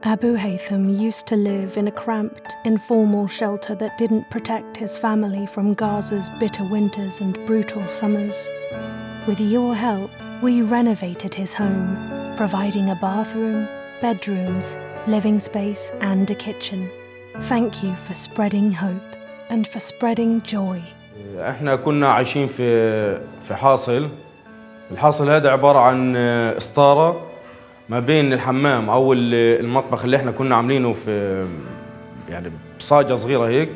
Abu Haytham used to live in a cramped, informal shelter that didn't protect his family from Gaza's bitter winters and brutal summers. With your help, we renovated his home, providing a bathroom, bedrooms, living space and a kitchen. Thank you for spreading hope and for spreading joy. احنا كنا عايشين في حاصل. الحاصل هذا عبارة عن اسطارة ما بين الحمام او المطبخ اللي احنا كنا عاملينه في يعني بصاجة صغيرة هيك.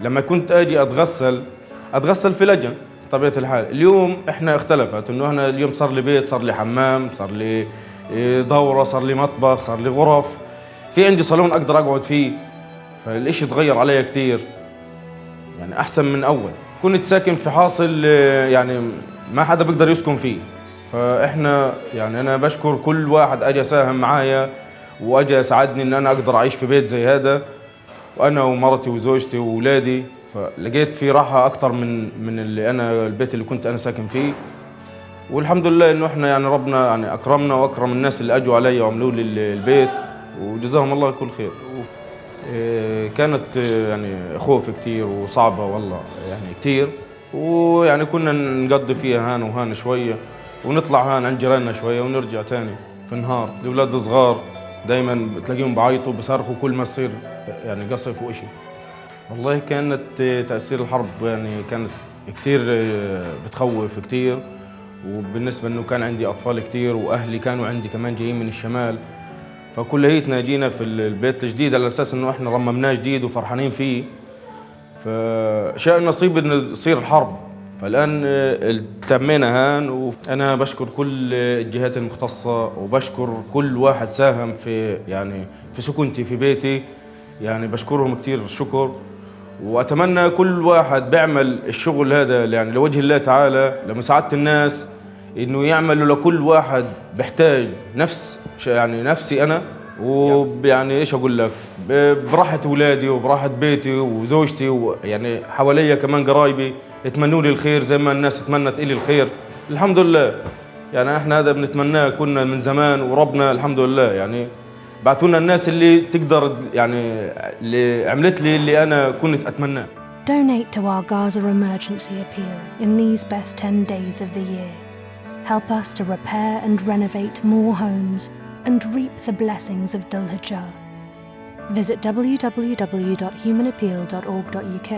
لما كنت اجي اتغسل في لجن طبيعة الحال. اليوم احنا اختلفت انه احنا اليوم صار لي بيت، صار لي حمام، صار لي دورة، صار لي مطبخ، صار لي غرف، في عندي صالون اقدر اقعد فيه. فالاشي تغير علي كتير، يعني احسن من اول. كنت ساكن في حاصل يعني ما حدا بيقدر يسكن فيه. فاحنا يعني انا بشكر كل واحد اجى ساهم معايا واجى ساعدني ان انا اقدر اعيش في بيت زي هذا، وانا ومرتي وزوجتي واولادي. فلقيت في راحه اكثر من اللي انا البيت اللي كنت انا ساكن فيه. والحمد لله انه احنا يعني ربنا يعني اكرمنا واكرم الناس اللي اجوا علي وعملوا لي البيت، وجزاهم الله كل خير. كانت يعني خوف كتير وصعبه والله يعني كتير، ويعني كنا نقضي فيها هان وهان شويه، ونطلع هان عند جيراننا شويه ونرجع تاني في النهار. الاولاد صغار دائما بتلاقيهم بعيطوا بصرخوا كل ما يصير يعني قصف وإشي. والله كانت تاثير الحرب يعني كانت كتير بتخوف كتير. وبالنسبه انه كان عندي اطفال كتير واهلي كانوا عندي كمان جايين من الشمال، فكليتنا جينا في البيت الجديد على اساس انه احنا رممناه جديد وفرحانين فيه. فشاء النصيب انه يصير الحرب. فالان تمينا هان. وانا بشكر كل الجهات المختصه وبشكر كل واحد ساهم في يعني في سكنتي في بيتي، يعني بشكرهم كتير شكر. واتمنى كل واحد بيعمل الشغل هذا يعني لوجه الله تعالى لمساعده الناس، انه يعملوا لكل واحد بحتاج يعني نفسي انا. ويعني ايش اقول لك، براحه اولادي وبراحه بيتي وزوجتي، ويعني حواليا كمان قرايبي يتمنوا لي الخير زي ما الناس تمنت لي الخير. الحمد لله يعني احنا هذا بنتمناه كنا من زمان، وربنا الحمد لله يعني بعتونا الناس اللي تقدر يعني اللي عملت لي اللي انا كنت اتمناه. Donate to our Gaza emergency appeal in these best 10 days of the year. Help us to repair and renovate more homes and reap the blessings of Dhul Hijjah. Visit www.humanappeal.org.uk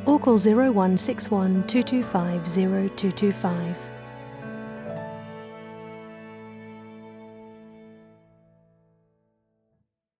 or call 0161 225 0225.